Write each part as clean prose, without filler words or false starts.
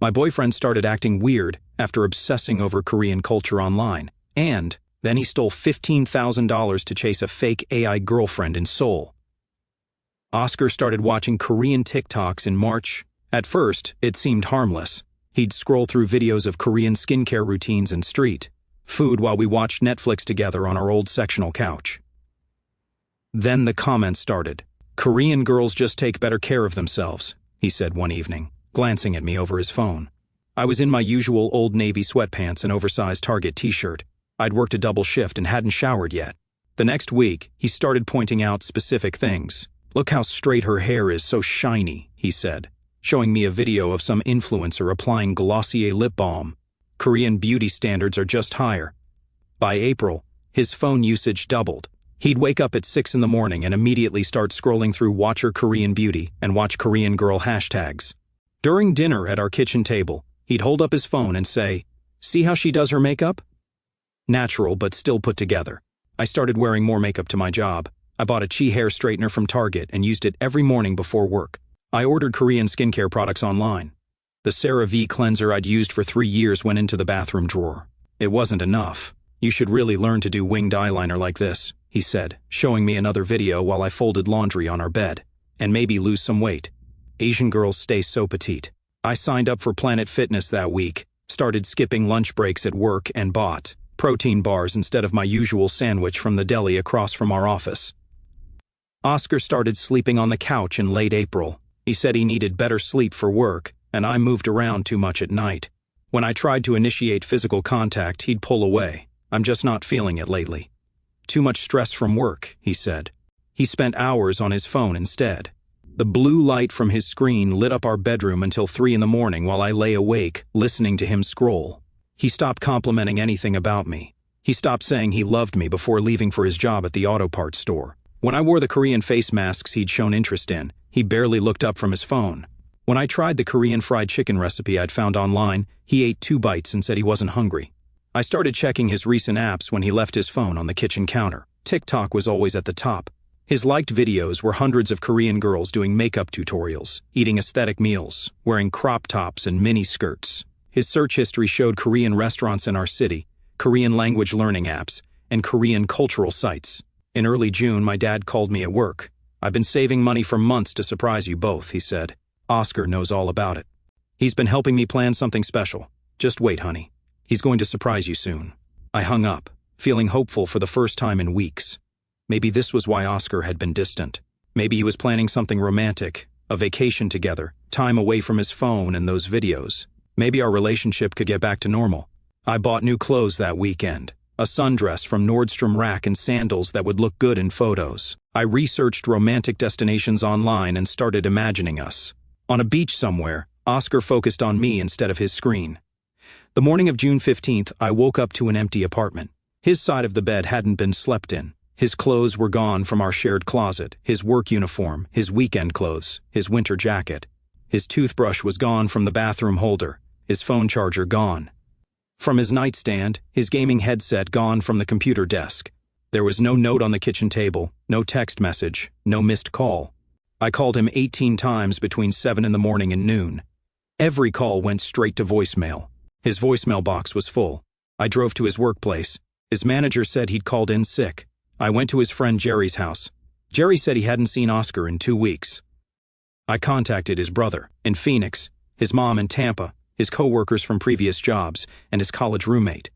My boyfriend started acting weird after obsessing over Korean culture online, and then he stole $15,000 to chase a fake AI girlfriend in Seoul. Oscar started watching Korean TikToks in March. At first, it seemed harmless. He'd scroll through videos of Korean skincare routines and street food while we watched Netflix together on our old sectional couch. Then the comments started. "Korean girls just take better care of themselves," he said one evening, glancing at me over his phone. I was in my usual Old Navy sweatpants and oversized Target t-shirt. I'd worked a double shift and hadn't showered yet. The next week, he started pointing out specific things. "Look how straight her hair is, so shiny," he said, showing me a video of some influencer applying Glossier lip balm. Korean beauty standards are just higher. By April, his phone usage doubled. He'd wake up at 6 in the morning and immediately start scrolling through Watch Her Korean Beauty and Watch Korean Girl hashtags. During dinner at our kitchen table, he'd hold up his phone and say, "See how she does her makeup?" Natural, but still put together. I started wearing more makeup to my job. I bought a Chi hair straightener from Target and used it every morning before work. I ordered Korean skincare products online. The CeraVe cleanser I'd used for 3 years went into the bathroom drawer. It wasn't enough. "You should really learn to do winged eyeliner like this," he said, showing me another video while I folded laundry on our bed. "And maybe lose some weight. Asian girls stay so petite." I signed up for Planet Fitness that week, started skipping lunch breaks at work, and bought protein bars instead of my usual sandwich from the deli across from our office. Oscar started sleeping on the couch in late April. He said he needed better sleep for work, and I moved around too much at night. When I tried to initiate physical contact, he'd pull away. "I'm just not feeling it lately." "Too much stress from work," he said. He spent hours on his phone instead. The blue light from his screen lit up our bedroom until 3 in the morning while I lay awake, listening to him scroll. He stopped complimenting anything about me. He stopped saying he loved me before leaving for his job at the auto parts store. When I wore the Korean face masks he'd shown interest in, he barely looked up from his phone. When I tried the Korean fried chicken recipe I'd found online, he ate 2 bites and said he wasn't hungry. I started checking his recent apps when he left his phone on the kitchen counter. TikTok was always at the top. His liked videos were hundreds of Korean girls doing makeup tutorials, eating aesthetic meals, wearing crop tops and mini skirts. His search history showed Korean restaurants in our city, Korean language learning apps, and Korean cultural sites. In early June, my dad called me at work. "I've been saving money for months to surprise you both," he said. "Oscar knows all about it. He's been helping me plan something special. Just wait, honey. He's going to surprise you soon." I hung up, feeling hopeful for the first time in weeks. Maybe this was why Oscar had been distant. Maybe he was planning something romantic, a vacation together, time away from his phone and those videos. Maybe our relationship could get back to normal. I bought new clothes that weekend. A sundress from Nordstrom Rack and sandals that would look good in photos. I researched romantic destinations online and started imagining us. On a beach somewhere, Oscar focused on me instead of his screen. The morning of June 15th, I woke up to an empty apartment. His side of the bed hadn't been slept in. His clothes were gone from our shared closet, his work uniform, his weekend clothes, his winter jacket. His toothbrush was gone from the bathroom holder, his phone charger gone. From his nightstand, his gaming headset gone from the computer desk. There was no note on the kitchen table, no text message, no missed call. I called him 18 times between 7 in the morning and noon. Every call went straight to voicemail. His voicemail box was full. I drove to his workplace. His manager said he'd called in sick. I went to his friend Jerry's house. Jerry said he hadn't seen Oscar in 2 weeks. I contacted his brother in Phoenix, his mom in Tampa, his co-workers from previous jobs, and his college roommate.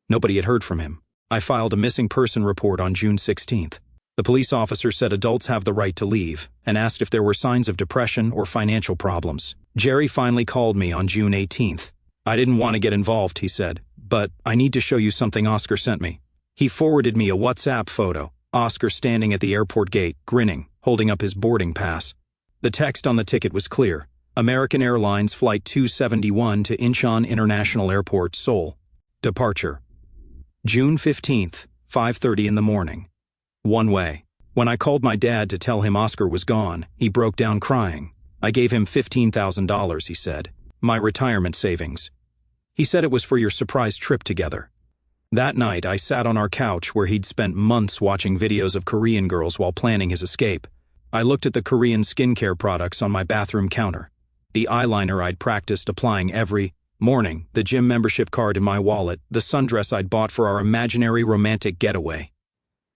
Nobody had heard from him. I filed a missing person report on June 16th. The police officer said adults have the right to leave and asked if there were signs of depression or financial problems. Jerry finally called me on June 18th. "I didn't want to get involved," he said, "but I need to show you something Oscar sent me." He forwarded me a WhatsApp photo, Oscar standing at the airport gate, grinning, holding up his boarding pass. The text on the ticket was clear. American Airlines Flight 271 to Incheon International Airport, Seoul. Departure. June 15th, 5:30 in the morning. One way. When I called my dad to tell him Oscar was gone, he broke down crying. I gave him $15,000, he said. My retirement savings. He said it was for your surprise trip together. That night, I sat on our couch where he'd spent months watching videos of Korean girls while planning his escape. I looked at the Korean skincare products on my bathroom counter. the eyeliner I'd practiced applying every morning, the gym membership card in my wallet, the sundress I'd bought for our imaginary romantic getaway.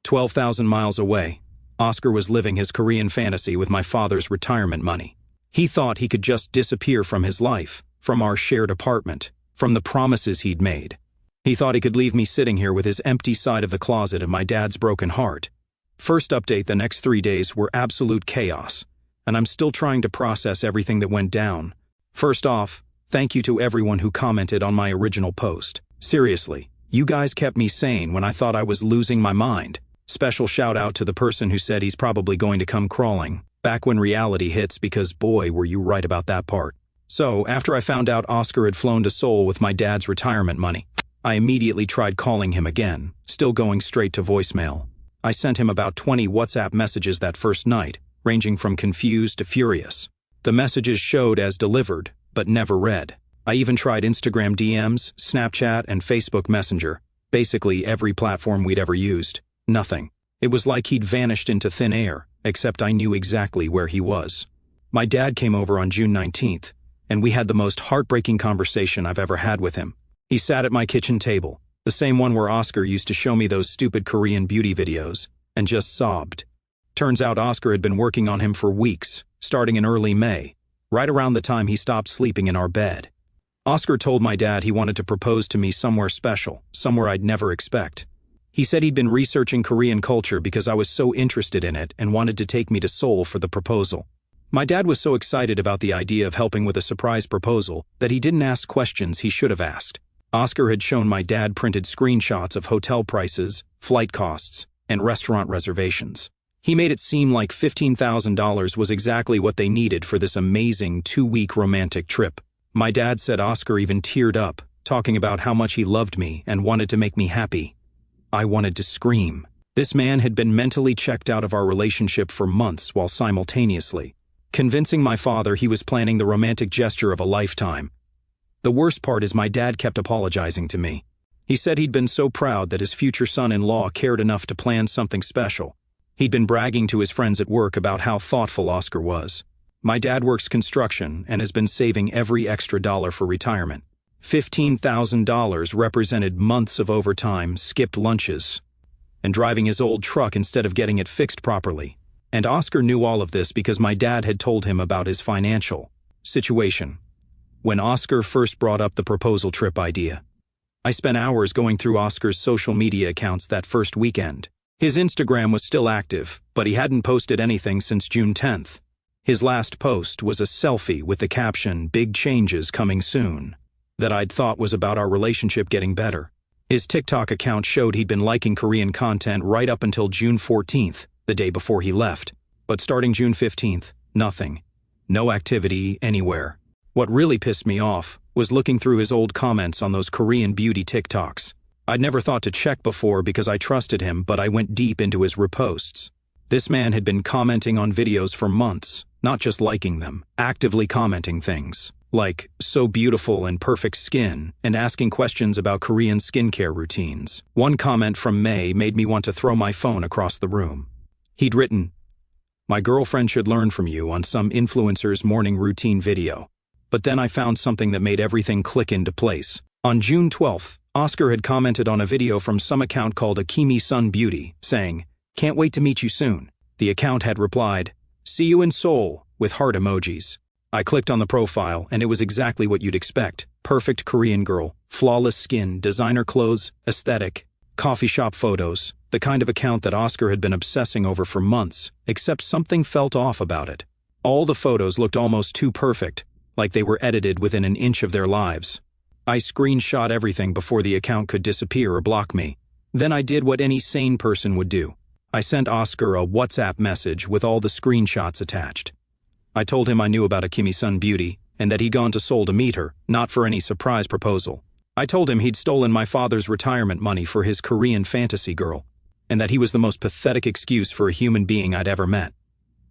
12,000 miles away, Oscar was living his Korean fantasy with my father's retirement money. He thought he could just disappear from his life, from our shared apartment, from the promises he'd made. He thought he could leave me sitting here with his empty side of the closet and my dad's broken heart. First update, the next 3 days were absolute chaos, and I'm still trying to process everything that went down. First off, thank you to everyone who commented on my original post. Seriously, you guys kept me sane when I thought I was losing my mind. Special shout out to the person who said he's probably going to come crawling back when reality hits, because boy, were you right about that part. So, after I found out Oscar had flown to Seoul with my dad's retirement money, I immediately tried calling him again, still going straight to voicemail. I sent him about 20 WhatsApp messages that first night, ranging from confused to furious. The messages showed as delivered, but never read. I even tried Instagram DMs, Snapchat, and Facebook Messenger, basically every platform we'd ever used. Nothing. It was like he'd vanished into thin air, except I knew exactly where he was. My dad came over on June 19th, and we had the most heartbreaking conversation I've ever had with him. He sat at my kitchen table, the same one where Oscar used to show me those stupid Korean beauty videos, and just sobbed. Turns out Oscar had been working on him for weeks, starting in early May, right around the time he stopped sleeping in our bed. Oscar told my dad he wanted to propose to me somewhere special, somewhere I'd never expect. He said he'd been researching Korean culture because I was so interested in it and wanted to take me to Seoul for the proposal. My dad was so excited about the idea of helping with a surprise proposal that he didn't ask questions he should have asked. Oscar had shown my dad printed screenshots of hotel prices, flight costs, and restaurant reservations. He made it seem like $15,000 was exactly what they needed for this amazing 2-week romantic trip. My dad said Oscar even teared up, talking about how much he loved me and wanted to make me happy. I wanted to scream. This man had been mentally checked out of our relationship for months while simultaneously convincing my father he was planning the romantic gesture of a lifetime. The worst part is my dad kept apologizing to me. He said he'd been so proud that his future son-in-law cared enough to plan something special. He'd been bragging to his friends at work about how thoughtful Oscar was. My dad works construction and has been saving every extra dollar for retirement. $15,000 represented months of overtime, skipped lunches, and driving his old truck instead of getting it fixed properly. And Oscar knew all of this because my dad had told him about his financial situation. When Oscar first brought up the proposal trip idea, I spent hours going through Oscar's social media accounts that first weekend. His Instagram was still active, but he hadn't posted anything since June 10th. His last post was a selfie with the caption, "Big changes coming soon," that I'd thought was about our relationship getting better. His TikTok account showed he'd been liking Korean content right up until June 14th, the day before he left. But starting June 15th, nothing. No activity anywhere. What really pissed me off was looking through his old comments on those Korean beauty TikToks. I'd never thought to check before because I trusted him, but I went deep into his reposts. This man had been commenting on videos for months, not just liking them, actively commenting things like, "so beautiful and perfect skin," and asking questions about Korean skincare routines. One comment from May made me want to throw my phone across the room. He'd written, "My girlfriend should learn from you," on some influencer's morning routine video. But then I found something that made everything click into place. On June 12th, Oscar had commented on a video from some account called Akimi Sun Beauty, saying, "Can't wait to meet you soon." The account had replied, "See you in Seoul," with heart emojis. I clicked on the profile, and it was exactly what you'd expect. Perfect Korean girl, flawless skin, designer clothes, aesthetic, coffee shop photos, the kind of account that Oscar had been obsessing over for months, except something felt off about it. All the photos looked almost too perfect, like they were edited within an inch of their lives. I screenshot everything before the account could disappear or block me. Then I did what any sane person would do. I sent Oscar a WhatsApp message with all the screenshots attached. I told him I knew about Akimi Sun Beauty and that he'd gone to Seoul to meet her, not for any surprise proposal. I told him he'd stolen my father's retirement money for his Korean fantasy girl, and that he was the most pathetic excuse for a human being I'd ever met.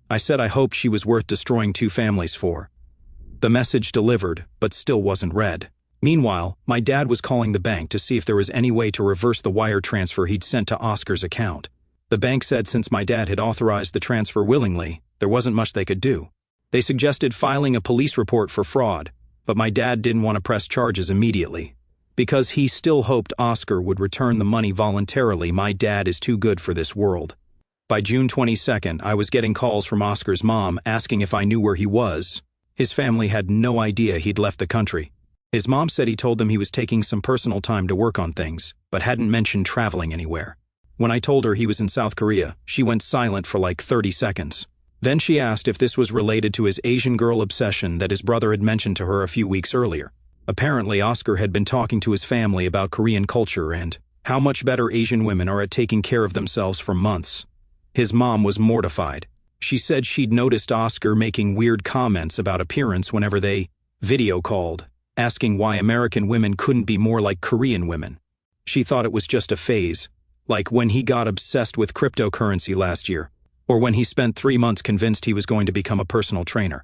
I said I hoped she was worth destroying 2 families for. The message delivered, but still wasn't read. Meanwhile, my dad was calling the bank to see if there was any way to reverse the wire transfer he'd sent to Oscar's account. The bank said since my dad had authorized the transfer willingly, there wasn't much they could do. They suggested filing a police report for fraud, but my dad didn't want to press charges immediately. Because he still hoped Oscar would return the money voluntarily. My dad is too good for this world. By June 22nd, I was getting calls from Oscar's mom asking if I knew where he was. His family had no idea he'd left the country. His mom said he told them he was taking some personal time to work on things, but hadn't mentioned traveling anywhere. When I told her he was in South Korea, she went silent for like 30 seconds. Then she asked if this was related to his Asian girl obsession that his brother had mentioned to her a few weeks earlier. Apparently, Oscar had been talking to his family about Korean culture and how much better Asian women are at taking care of themselves for months. His mom was mortified. She said she'd noticed Oscar making weird comments about appearance whenever they video called, asking why American women couldn't be more like Korean women. She thought it was just a phase, like when he got obsessed with cryptocurrency last year, or when he spent 3 months convinced he was going to become a personal trainer.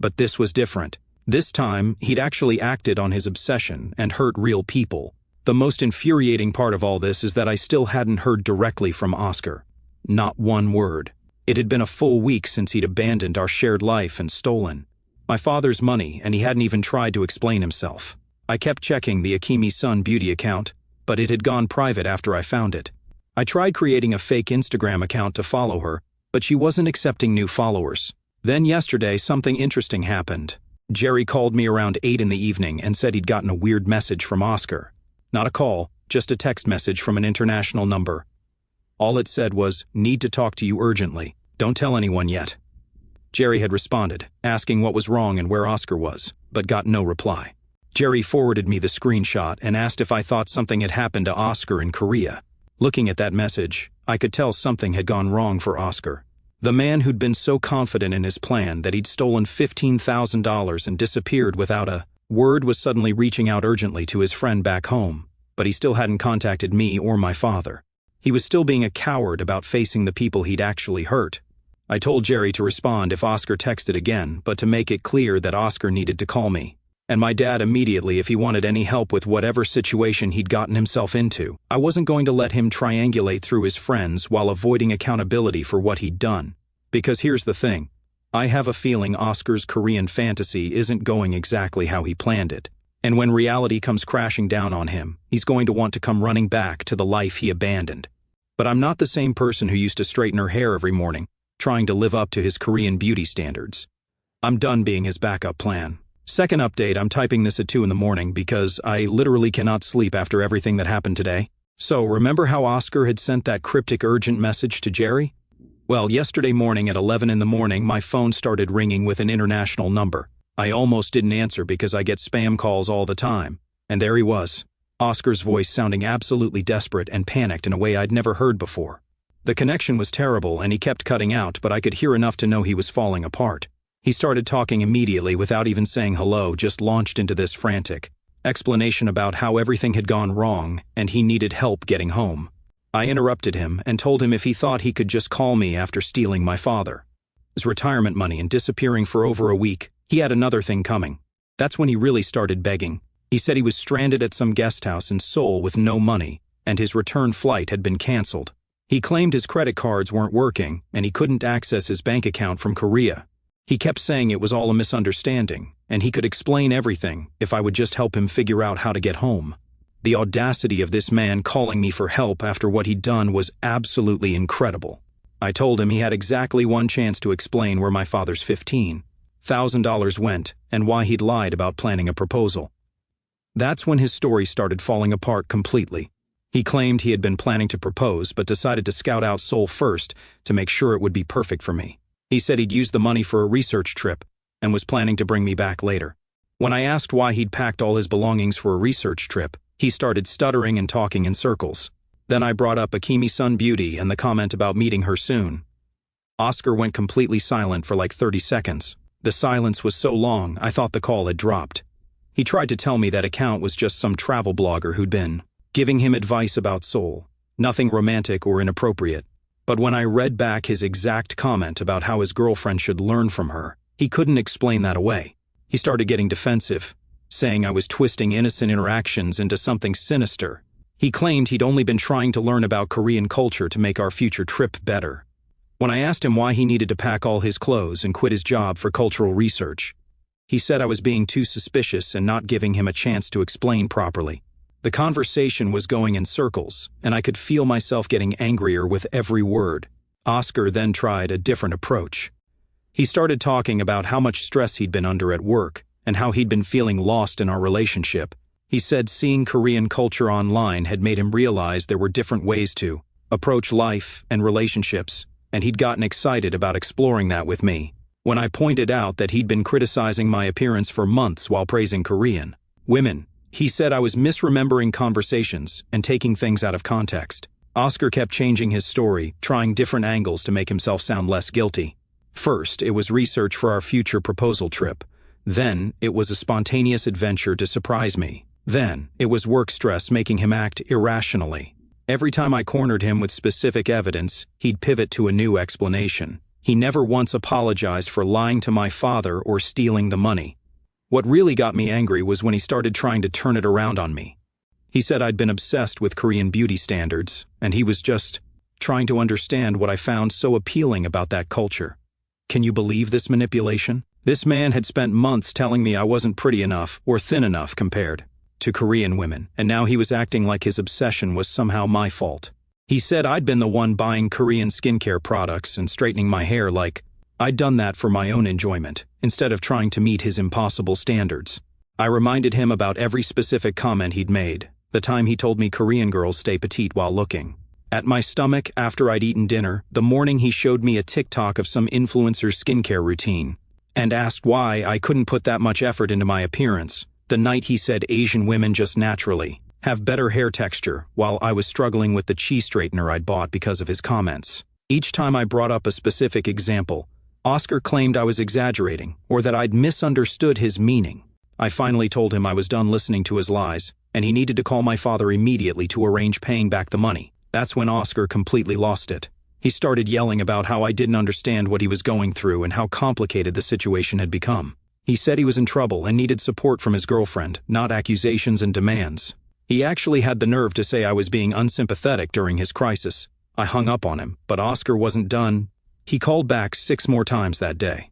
But this was different. This time, he'd actually acted on his obsession and hurt real people. The most infuriating part of all this is that I still hadn't heard directly from Oscar. Not one word. It had been a full week since he'd abandoned our shared life and stolen my father's money, and he hadn't even tried to explain himself. I kept checking the Akemi-san beauty account, but it had gone private after I found it. I tried creating a fake Instagram account to follow her, but she wasn't accepting new followers. Then yesterday, something interesting happened. Jerry called me around 8 in the evening and said he'd gotten a weird message from Oscar. Not a call, just a text message from an international number. All it said was, "Need to talk to you urgently. Don't tell anyone yet." Jerry had responded, asking what was wrong and where Oscar was, but got no reply. Jerry forwarded me the screenshot and asked if I thought something had happened to Oscar in Korea. Looking at that message, I could tell something had gone wrong for Oscar. The man who'd been so confident in his plan that he'd stolen $15,000 and disappeared without a word was suddenly reaching out urgently to his friend back home, but he still hadn't contacted me or my father. He was still being a coward about facing the people he'd actually hurt. I told Jerry to respond if Oscar texted again, but to make it clear that Oscar needed to call me. And my dad immediately if he wanted any help with whatever situation he'd gotten himself into. I wasn't going to let him triangulate through his friends while avoiding accountability for what he'd done. Because here's the thing. I have a feeling Oscar's Korean fantasy isn't going exactly how he planned it. And when reality comes crashing down on him, he's going to want to come running back to the life he abandoned. But I'm not the same person who used to straighten her hair every morning, trying to live up to his Korean beauty standards. I'm done being his backup plan. Second update, I'm typing this at 2 in the morning because I literally cannot sleep after everything that happened today. So, remember how Oscar had sent that cryptic urgent message to Jerry? Well, yesterday morning at 11 in the morning, my phone started ringing with an international number. I almost didn't answer because I get spam calls all the time. And there he was. Oscar's voice sounding absolutely desperate and panicked in a way I'd never heard before. The connection was terrible and he kept cutting out, but I could hear enough to know he was falling apart. He started talking immediately without even saying hello, just launched into this frantic explanation about how everything had gone wrong and he needed help getting home. I interrupted him and told him if he thought he could just call me after stealing my father, his retirement money and disappearing for over a week, he had another thing coming. That's when he really started begging. He said he was stranded at some guest house in Seoul with no money, and his return flight had been canceled. He claimed his credit cards weren't working and he couldn't access his bank account from Korea. He kept saying it was all a misunderstanding, and he could explain everything if I would just help him figure out how to get home. The audacity of this man calling me for help after what he'd done was absolutely incredible. I told him he had exactly one chance to explain where my father's $15,000 went and why he'd lied about planning a proposal. That's when his story started falling apart completely. He claimed he had been planning to propose but decided to scout out Seoul first to make sure it would be perfect for me. He said he'd used the money for a research trip and was planning to bring me back later. When I asked why he'd packed all his belongings for a research trip, he started stuttering and talking in circles. Then I brought up Akemi-san beauty and the comment about meeting her soon. Oscar went completely silent for like 30 seconds. The silence was so long, I thought the call had dropped. He tried to tell me that account was just some travel blogger who'd been giving him advice about Seoul, nothing romantic or inappropriate. But when I read back his exact comment about how his girlfriend should learn from her, he couldn't explain that away. He started getting defensive, saying I was twisting innocent interactions into something sinister. He claimed he'd only been trying to learn about Korean culture to make our future trip better. When I asked him why he needed to pack all his clothes and quit his job for cultural research, he said I was being too suspicious and not giving him a chance to explain properly. The conversation was going in circles, and I could feel myself getting angrier with every word. Oscar then tried a different approach. He started talking about how much stress he'd been under at work and how he'd been feeling lost in our relationship. He said seeing Korean culture online had made him realize there were different ways to approach life and relationships, and he'd gotten excited about exploring that with me. When I pointed out that he'd been criticizing my appearance for months while praising Korean women, he said I was misremembering conversations and taking things out of context. Oscar kept changing his story, trying different angles to make himself sound less guilty. First, it was research for our future proposal trip. Then, it was a spontaneous adventure to surprise me. Then, it was work stress making him act irrationally. Every time I cornered him with specific evidence, he'd pivot to a new explanation. He never once apologized for lying to my father or stealing the money. What really got me angry was when he started trying to turn it around on me. He said I'd been obsessed with Korean beauty standards, and he was just trying to understand what I found so appealing about that culture. Can you believe this manipulation? This man had spent months telling me I wasn't pretty enough or thin enough compared to Korean women, and now he was acting like his obsession was somehow my fault. He said I'd been the one buying Korean skincare products and straightening my hair like I'd done that for my own enjoyment, instead of trying to meet his impossible standards. I reminded him about every specific comment he'd made, the time he told me Korean girls stay petite while looking at my stomach after I'd eaten dinner, the morning he showed me a TikTok of some influencer's skincare routine, and asked why I couldn't put that much effort into my appearance, the night he said Asian women just naturally have better hair texture, while I was struggling with the cheese straightener I'd bought because of his comments. Each time I brought up a specific example, Oscar claimed I was exaggerating or that I'd misunderstood his meaning. I finally told him I was done listening to his lies, and he needed to call my father immediately to arrange paying back the money. That's when Oscar completely lost it. He started yelling about how I didn't understand what he was going through and how complicated the situation had become. He said he was in trouble and needed support from his girlfriend, not accusations and demands. He actually had the nerve to say I was being unsympathetic during his crisis. I hung up on him, but Oscar wasn't done. He called back 6 more times that day.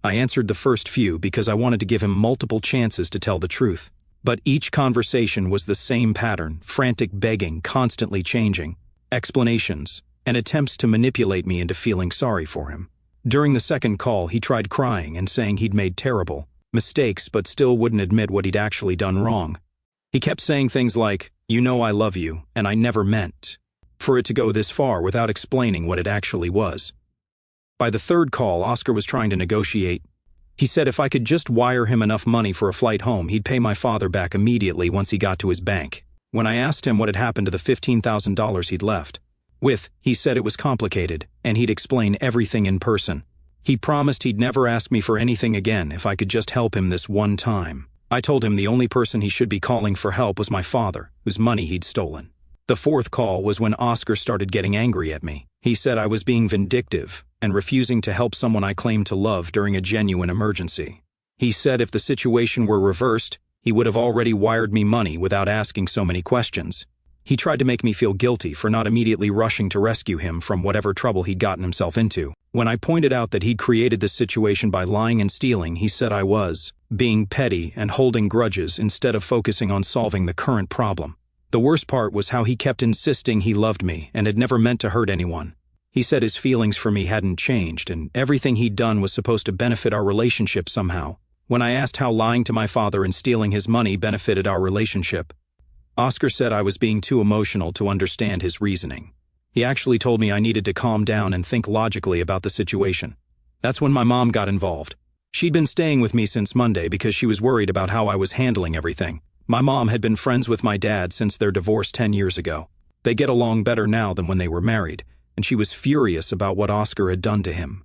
I answered the first few because I wanted to give him multiple chances to tell the truth. But each conversation was the same pattern, frantic begging, constantly changing, explanations, and attempts to manipulate me into feeling sorry for him. During the second call, he tried crying and saying he'd made terrible mistakes but still wouldn't admit what he'd actually done wrong. He kept saying things like, "You know I love you, and I never meant," for it to go this far without explaining what it actually was. By the third call, Oscar was trying to negotiate. He said if I could just wire him enough money for a flight home, he'd pay my father back immediately once he got to his bank. When I asked him what had happened to the $15,000 he'd left with, he said it was complicated, and he'd explain everything in person. He promised he'd never ask me for anything again if I could just help him this one time. I told him the only person he should be calling for help was my father, whose money he'd stolen. The fourth call was when Oscar started getting angry at me. He said I was being vindictive and refusing to help someone I claimed to love during a genuine emergency. He said if the situation were reversed, he would have already wired me money without asking so many questions. He tried to make me feel guilty for not immediately rushing to rescue him from whatever trouble he'd gotten himself into. When I pointed out that he'd created this situation by lying and stealing, he said I was being petty and holding grudges instead of focusing on solving the current problem. The worst part was how he kept insisting he loved me and had never meant to hurt anyone. He said his feelings for me hadn't changed, and everything he'd done was supposed to benefit our relationship somehow. When I asked how lying to my father and stealing his money benefited our relationship, Oscar said I was being too emotional to understand his reasoning. He actually told me I needed to calm down and think logically about the situation. That's when my mom got involved. She'd been staying with me since Monday because she was worried about how I was handling everything. My mom had been friends with my dad since their divorce 10 years ago. They get along better now than when they were married, and she was furious about what Oscar had done to him.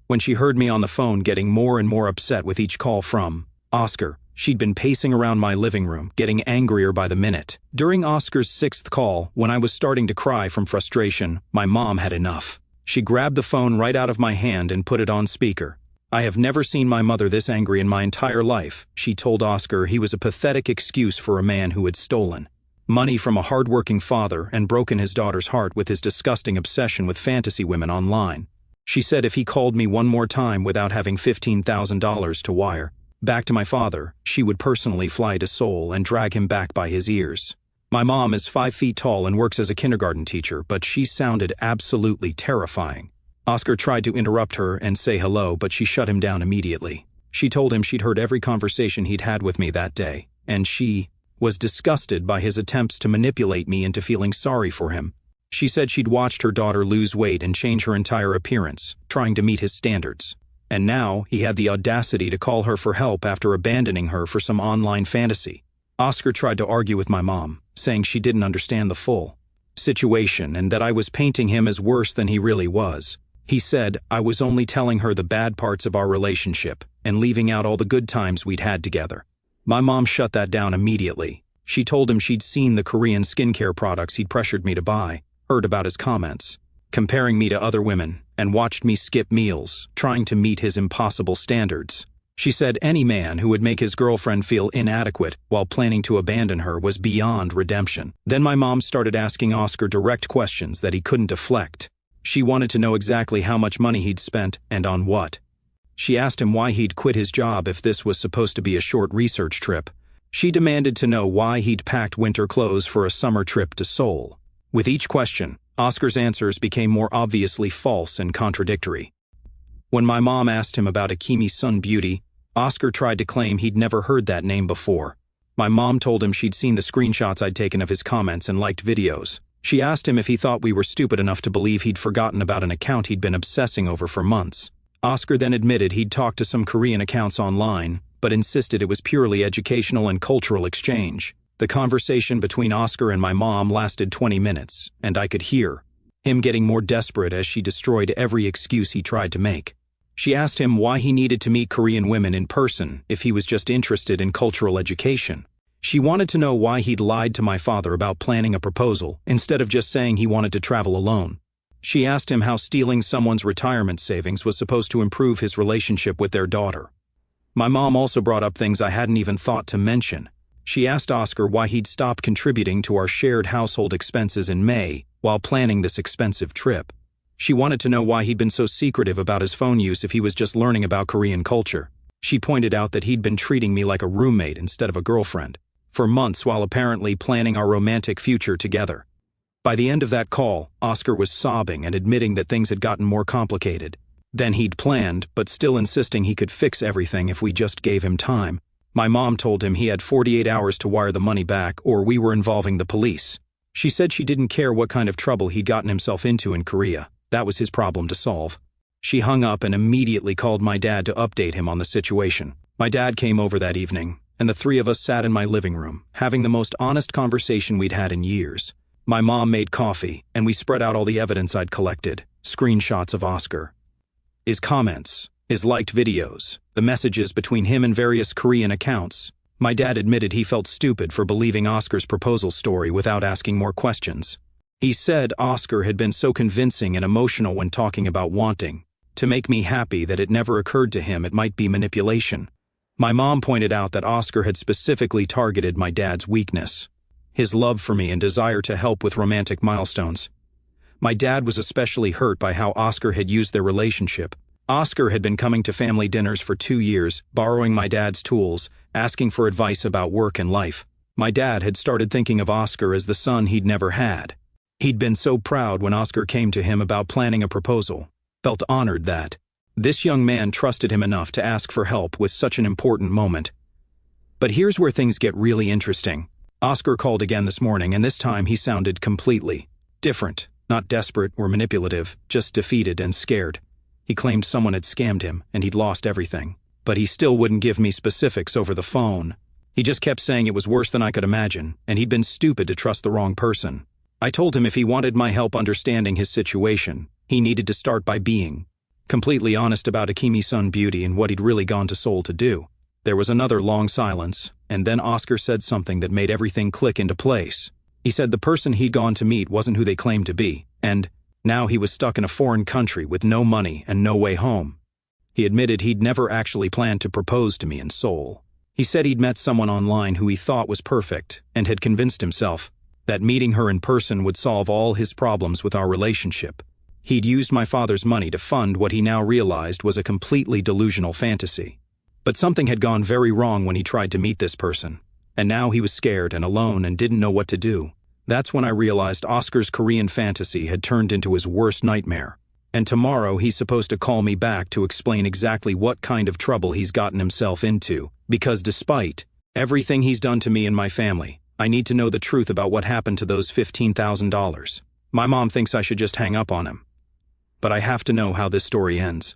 When she heard me on the phone getting more and more upset with each call from Oscar, she'd been pacing around my living room, getting angrier by the minute. During Oscar's 6th call, when I was starting to cry from frustration, my mom had enough. She grabbed the phone right out of my hand and put it on speaker. "I have never seen my mother this angry in my entire life," she told Oscar he was a pathetic excuse for a man who had stolen. money from a hard-working father, and broken his daughter's heart with his disgusting obsession with fantasy women online. She said if he called me one more time without having $15,000 to wire back to my father, she would personally fly to Seoul and drag him back by his ears. My mom is 5 feet tall and works as a kindergarten teacher, but she sounded absolutely terrifying. Oscar tried to interrupt her and say hello, but she shut him down immediately. She told him she'd heard every conversation he'd had with me that day, and she was disgusted by his attempts to manipulate me into feeling sorry for him. She said she'd watched her daughter lose weight and change her entire appearance, trying to meet his standards. And now he had the audacity to call her for help after abandoning her for some online fantasy. Oscar tried to argue with my mom, saying she didn't understand the full situation and that I was painting him as worse than he really was. He said I was only telling her the bad parts of our relationship and leaving out all the good times we'd had together. My mom shut that down immediately. She told him she'd seen the Korean skincare products he'd pressured me to buy, heard about his comments, comparing me to other women, and watched me skip meals, trying to meet his impossible standards. She said any man who would make his girlfriend feel inadequate while planning to abandon her was beyond redemption. Then my mom started asking Oscar direct questions that he couldn't deflect. She wanted to know exactly how much money he'd spent and on what. She asked him why he'd quit his job if this was supposed to be a short research trip. She demanded to know why he'd packed winter clothes for a summer trip to Seoul. With each question, Oscar's answers became more obviously false and contradictory. When my mom asked him about Akimi Sun Beauty, Oscar tried to claim he'd never heard that name before. My mom told him she'd seen the screenshots I'd taken of his comments and liked videos. She asked him if he thought we were stupid enough to believe he'd forgotten about an account he'd been obsessing over for months. Oscar then admitted he'd talked to some Korean accounts online, but insisted it was purely educational and cultural exchange. The conversation between Oscar and my mom lasted 20 minutes, and I could hear him getting more desperate as she destroyed every excuse he tried to make. She asked him why he needed to meet Korean women in person if he was just interested in cultural education. She wanted to know why he'd lied to my father about planning a proposal instead of just saying he wanted to travel alone. She asked him how stealing someone's retirement savings was supposed to improve his relationship with their daughter. My mom also brought up things I hadn't even thought to mention. She asked Oscar why he'd stopped contributing to our shared household expenses in May while planning this expensive trip. She wanted to know why he'd been so secretive about his phone use if he was just learning about Korean culture. She pointed out that he'd been treating me like a roommate instead of a girlfriend for months while apparently planning our romantic future together. By the end of that call, Oscar was sobbing and admitting that things had gotten more complicated than he'd planned, but still insisting he could fix everything if we just gave him time. My mom told him he had 48 hours to wire the money back or we were involving the police. She said she didn't care what kind of trouble he'd gotten himself into in Korea. That was his problem to solve. She hung up and immediately called my dad to update him on the situation. My dad came over that evening, and the three of us sat in my living room, having the most honest conversation we'd had in years. My mom made coffee, and we spread out all the evidence I'd collected, screenshots of Oscar, his comments, his liked videos, the messages between him and various Korean accounts. My dad admitted he felt stupid for believing Oscar's proposal story without asking more questions. He said Oscar had been so convincing and emotional when talking about wanting to make me happy that it never occurred to him it might be manipulation. My mom pointed out that Oscar had specifically targeted my dad's weakness, his love for me and desire to help with romantic milestones. My dad was especially hurt by how Oscar had used their relationship. Oscar had been coming to family dinners for 2 years, borrowing my dad's tools, asking for advice about work and life. My dad had started thinking of Oscar as the son he'd never had. He'd been so proud when Oscar came to him about planning a proposal, felt honored that this young man trusted him enough to ask for help with such an important moment. But here's where things get really interesting. Oscar called again this morning, and this time he sounded completely different, not desperate or manipulative, just defeated and scared. He claimed someone had scammed him and he'd lost everything, but he still wouldn't give me specifics over the phone. He just kept saying it was worse than I could imagine, and he'd been stupid to trust the wrong person. I told him if he wanted my help understanding his situation, he needed to start by being completely honest about Akimi Sun Beauty and what he'd really gone to Seoul to do. There was another long silence, and then Oscar said something that made everything click into place. He said the person he'd gone to meet wasn't who they claimed to be, and now he was stuck in a foreign country with no money and no way home. He admitted he'd never actually planned to propose to me in Seoul. He said he'd met someone online who he thought was perfect and had convinced himself that meeting her in person would solve all his problems with our relationship. He'd used my father's money to fund what he now realized was a completely delusional fantasy. But something had gone very wrong when he tried to meet this person, and now he was scared and alone and didn't know what to do. That's when I realized Oscar's Korean fantasy had turned into his worst nightmare. And tomorrow he's supposed to call me back to explain exactly what kind of trouble he's gotten himself into, because despite everything he's done to me and my family, I need to know the truth about what happened to those $15,000. My mom thinks I should just hang up on him. But I have to know how this story ends.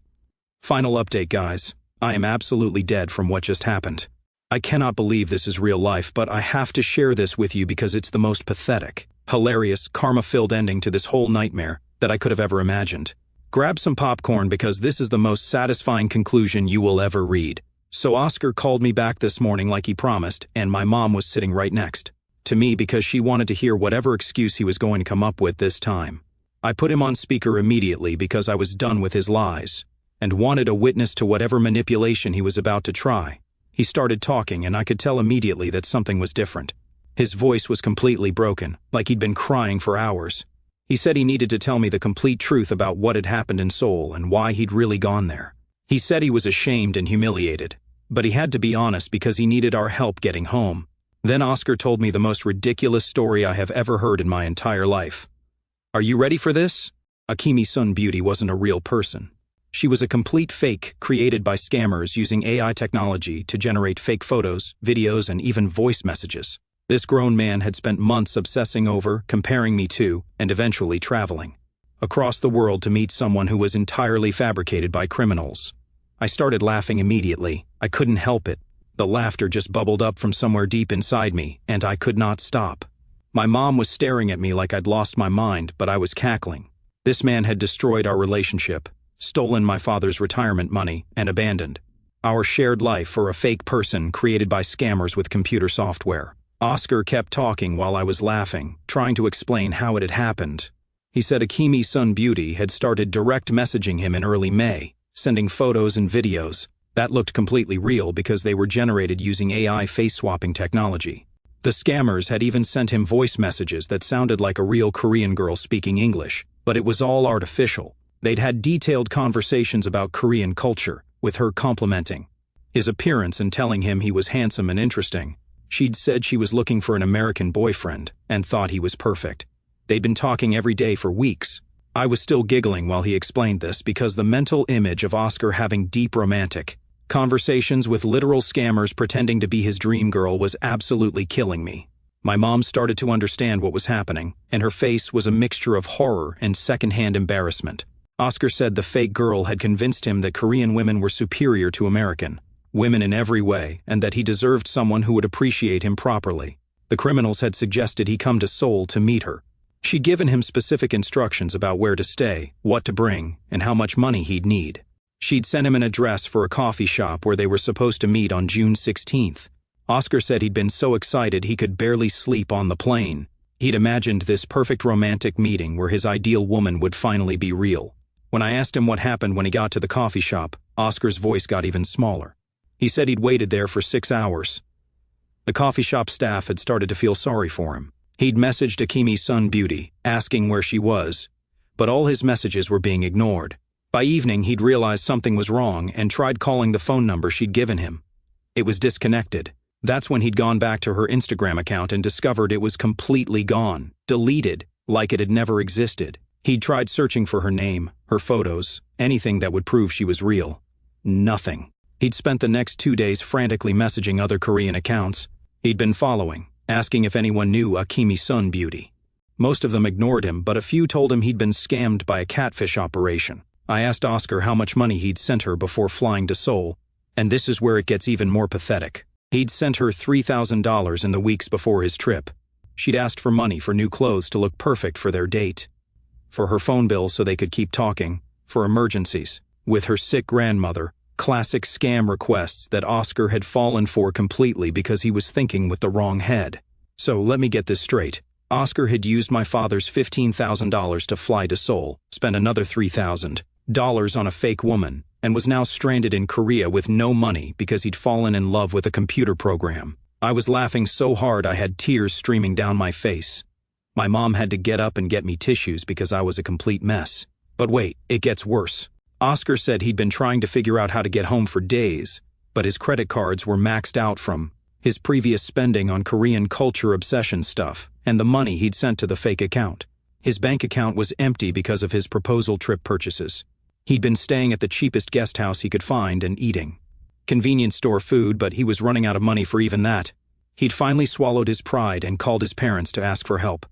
Final update, guys. I am absolutely dead from what just happened. I cannot believe this is real life, but I have to share this with you because it's the most pathetic, hilarious, karma-filled ending to this whole nightmare that I could have ever imagined. Grab some popcorn because this is the most satisfying conclusion you will ever read. So Oscar called me back this morning like he promised, and my mom was sitting right next to me because she wanted to hear whatever excuse he was going to come up with this time. I put him on speaker immediately because I was done with his lies and wanted a witness to whatever manipulation he was about to try. He started talking and I could tell immediately that something was different. His voice was completely broken, like he'd been crying for hours. He said he needed to tell me the complete truth about what had happened in Seoul and why he'd really gone there. He said he was ashamed and humiliated, but he had to be honest because he needed our help getting home. Then Oscar told me the most ridiculous story I have ever heard in my entire life. Are you ready for this? Akimi Sun Beauty wasn't a real person. She was a complete fake created by scammers using AI technology to generate fake photos, videos, and even voice messages. This grown man had spent months obsessing over, comparing me to, and eventually traveling across the world to meet someone who was entirely fabricated by criminals. I started laughing immediately. I couldn't help it. The laughter just bubbled up from somewhere deep inside me, and I could not stop. My mom was staring at me like I'd lost my mind, but I was cackling. This man had destroyed our relationship, stolen my father's retirement money, and abandoned our shared life for a fake person created by scammers with computer software. Oscar kept talking while I was laughing, trying to explain how it had happened. He said Akimi Sun Beauty had started direct messaging him in early May, sending photos and videos that looked completely real because they were generated using AI face-swapping technology. The scammers had even sent him voice messages that sounded like a real Korean girl speaking English, but it was all artificial. They'd had detailed conversations about Korean culture, with her complimenting his appearance and telling him he was handsome and interesting. She'd said she was looking for an American boyfriend and thought he was perfect. They'd been talking every day for weeks. I was still giggling while he explained this because the mental image of Oscar having deep romantic conversations with literal scammers pretending to be his dream girl was absolutely killing me. My mom started to understand what was happening, and her face was a mixture of horror and secondhand embarrassment. Oscar said the fake girl had convinced him that Korean women were superior to American women in every way, and that he deserved someone who would appreciate him properly. The criminals had suggested he come to Seoul to meet her. She'd given him specific instructions about where to stay, what to bring, and how much money he'd need. She'd sent him an address for a coffee shop where they were supposed to meet on June 16th. Oscar said he'd been so excited he could barely sleep on the plane. He'd imagined this perfect romantic meeting where his ideal woman would finally be real. When I asked him what happened when he got to the coffee shop, Oscar's voice got even smaller. He said he'd waited there for 6 hours. The coffee shop staff had started to feel sorry for him. He'd messaged Akimi Sun Beauty, asking where she was, but all his messages were being ignored. By evening, he'd realized something was wrong and tried calling the phone number she'd given him. It was disconnected. That's when he'd gone back to her Instagram account and discovered it was completely gone, deleted, like it had never existed. He'd tried searching for her name, her photos, anything that would prove she was real. Nothing. He'd spent the next 2 days frantically messaging other Korean accounts he'd been following, asking if anyone knew Akimi Sun Beauty. Most of them ignored him, but a few told him he'd been scammed by a catfish operation. I asked Oscar how much money he'd sent her before flying to Seoul, and this is where it gets even more pathetic. He'd sent her $3,000 in the weeks before his trip. She'd asked for money for new clothes to look perfect for their date, for her phone bill so they could keep talking, for emergencies, with her sick grandmother. Classic scam requests that Oscar had fallen for completely because he was thinking with the wrong head. So let me get this straight. Oscar had used my father's $15,000 to fly to Seoul, spent another $3,000 on a fake woman, and was now stranded in Korea with no money because he'd fallen in love with a computer program. I was laughing so hard I had tears streaming down my face. My mom had to get up and get me tissues because I was a complete mess. But wait, it gets worse. Oscar said he'd been trying to figure out how to get home for days, but his credit cards were maxed out from his previous spending on Korean culture obsession stuff and the money he'd sent to the fake account. His bank account was empty because of his proposal trip purchases. He'd been staying at the cheapest guest house he could find and eating convenience store food, but he was running out of money for even that. He'd finally swallowed his pride and called his parents to ask for help.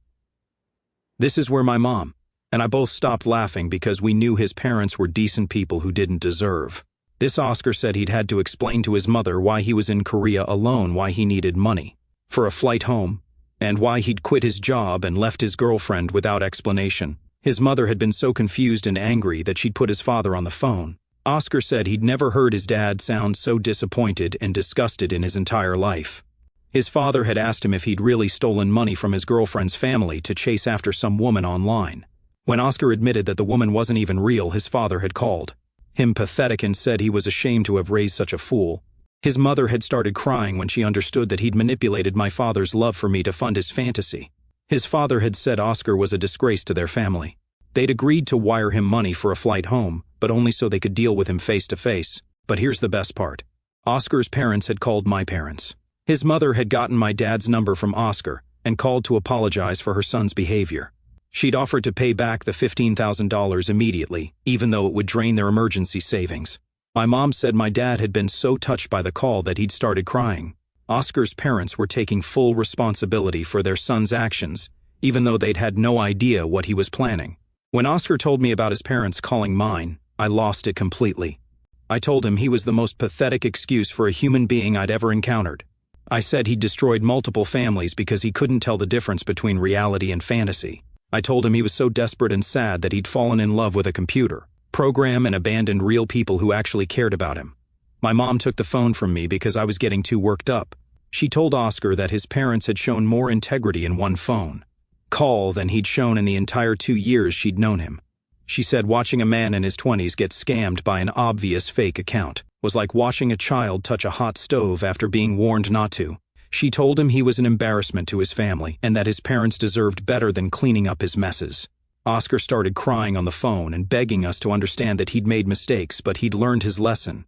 This is where my mom and I both stopped laughing because we knew his parents were decent people who didn't deserve. This Oscar said he'd had to explain to his mother why he was in Korea alone, why he needed money for a flight home, and why he'd quit his job and left his girlfriend without explanation. His mother had been so confused and angry that she'd put his father on the phone. Oscar said he'd never heard his dad sound so disappointed and disgusted in his entire life. His father had asked him if he'd really stolen money from his girlfriend's family to chase after some woman online. When Oscar admitted that the woman wasn't even real, his father had called him pathetic and said he was ashamed to have raised such a fool. His mother had started crying when she understood that he'd manipulated my father's love for me to fund his fantasy. His father had said Oscar was a disgrace to their family. They'd agreed to wire him money for a flight home, but only so they could deal with him face to face. But here's the best part. Oscar's parents had called my parents. His mother had gotten my dad's number from Oscar and called to apologize for her son's behavior. She'd offered to pay back the $15,000 immediately, even though it would drain their emergency savings. My mom said my dad had been so touched by the call that he'd started crying. Oscar's parents were taking full responsibility for their son's actions, even though they'd had no idea what he was planning. When Oscar told me about his parents calling mine, I lost it completely. I told him he was the most pathetic excuse for a human being I'd ever encountered. I said he'd destroyed multiple families because he couldn't tell the difference between reality and fantasy. I told him he was so desperate and sad that he'd fallen in love with a computer program and abandoned real people who actually cared about him. My mom took the phone from me because I was getting too worked up. She told Oscar that his parents had shown more integrity in one phone call than he'd shown in the entire 2 years she'd known him. She said watching a man in his 20s get scammed by an obvious fake account was like watching a child touch a hot stove after being warned not to. She told him he was an embarrassment to his family and that his parents deserved better than cleaning up his messes. Oscar started crying on the phone and begging us to understand that he'd made mistakes, but he'd learned his lesson.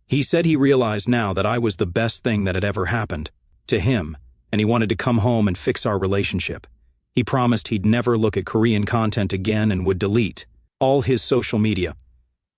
He said he realized now that I was the best thing that had ever happened to him, and he wanted to come home and fix our relationship. He promised he'd never look at Korean content again and would delete all his social media.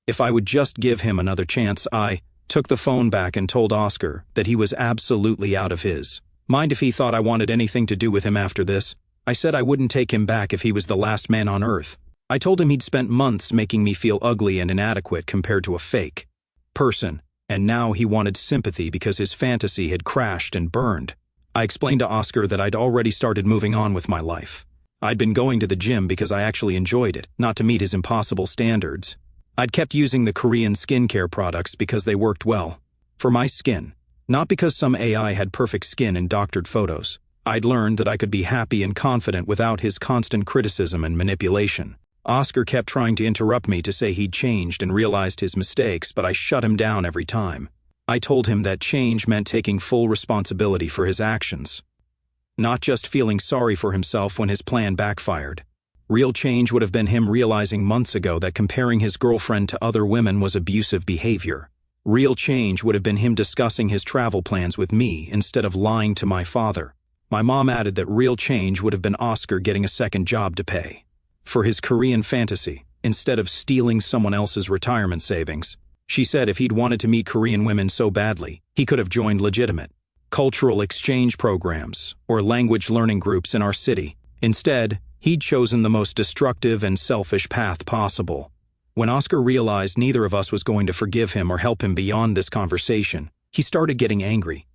If I would just give him another chance, I took the phone back and told Oscar that he was absolutely out of his mind if he thought I wanted anything to do with him after this. I said I wouldn't take him back if he was the last man on earth. I told him he'd spent months making me feel ugly and inadequate compared to a fake person, and now he wanted sympathy because his fantasy had crashed and burned. I explained to Oscar that I'd already started moving on with my life. I'd been going to the gym because I actually enjoyed it, not to meet his impossible standards. I'd kept using the Korean skincare products because they worked well for my skin, not because some AI had perfect skin in doctored photos. I'd learned that I could be happy and confident without his constant criticism and manipulation. Oscar kept trying to interrupt me to say he'd changed and realized his mistakes, but I shut him down every time. I told him that change meant taking full responsibility for his actions, not just feeling sorry for himself when his plan backfired. Real change would have been him realizing months ago that comparing his girlfriend to other women was abusive behavior. Real change would have been him discussing his travel plans with me instead of lying to my father. My mom added that real change would have been Oscar getting a second job to pay for his Korean fantasy instead of stealing someone else's retirement savings. She said if he'd wanted to meet Korean women so badly, he could have joined legitimate cultural exchange programs or language learning groups in our city. Instead, he'd chosen the most destructive and selfish path possible. When Oscar realized neither of us was going to forgive him or help him beyond this conversation, he started getting angry.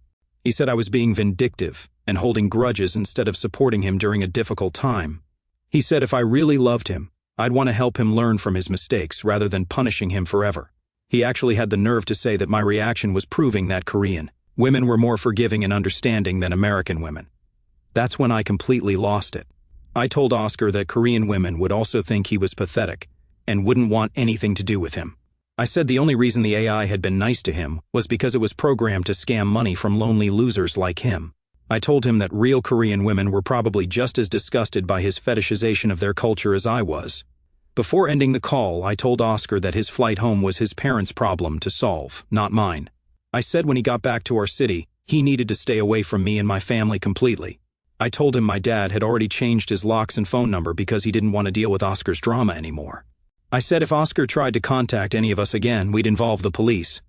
He said I was being vindictive and holding grudges instead of supporting him during a difficult time. He said if I really loved him, I'd want to help him learn from his mistakes rather than punishing him forever. He actually had the nerve to say that my reaction was proving that Korean women were more forgiving and understanding than American women. That's when I completely lost it. I told Oscar that Korean women would also think he was pathetic and wouldn't want anything to do with him. I said the only reason the AI had been nice to him was because it was programmed to scam money from lonely losers like him. I told him that real Korean women were probably just as disgusted by his fetishization of their culture as I was. Before ending the call, I told Oscar that his flight home was his parents' problem to solve, not mine. I said when he got back to our city, he needed to stay away from me and my family completely. I told him my dad had already changed his locks and phone number because he didn't want to deal with Oscar's drama anymore. I said if Oscar tried to contact any of us again, we'd involve the police.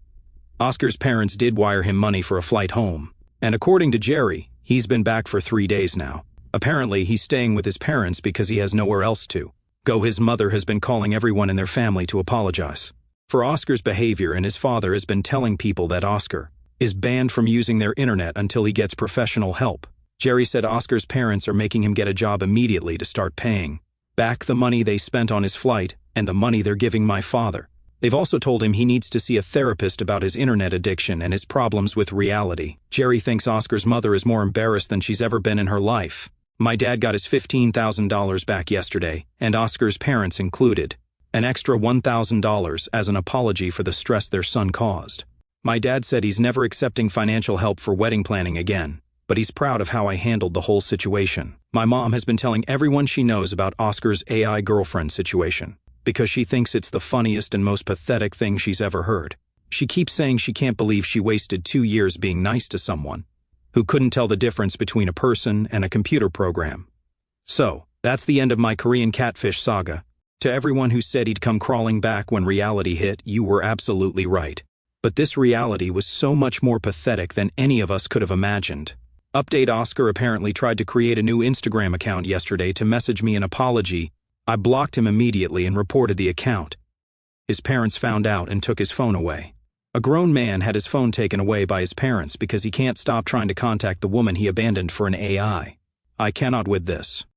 Oscar's parents did wire him money for a flight home. And according to Jerry, he's been back for 3 days now. Apparently, he's staying with his parents because he has nowhere else to go. His mother has been calling everyone in their family to apologize for Oscar's behavior, and his father has been telling people that Oscar is banned from using their internet until he gets professional help. Jerry said Oscar's parents are making him get a job immediately to start paying back the money they spent on his flight and the money they're giving my father. They've also told him he needs to see a therapist about his internet addiction and his problems with reality. Jerry thinks Oscar's mother is more embarrassed than she's ever been in her life. My dad got his $15,000 back yesterday, and Oscar's parents included an extra $1,000 as an apology for the stress their son caused. My dad said he's never accepting financial help for wedding planning again, but he's proud of how I handled the whole situation. My mom has been telling everyone she knows about Oscar's AI girlfriend situation, because she thinks it's the funniest and most pathetic thing she's ever heard. She keeps saying she can't believe she wasted 2 years being nice to someone who couldn't tell the difference between a person and a computer program. So, that's the end of my Korean catfish saga. To everyone who said he'd come crawling back when reality hit, you were absolutely right. But this reality was so much more pathetic than any of us could have imagined. Update: Oscar apparently tried to create a new Instagram account yesterday to message me an apology. I blocked him immediately and reported the account. His parents found out and took his phone away. A grown man had his phone taken away by his parents because he can't stop trying to contact the woman he abandoned for an AI. I cannot with this.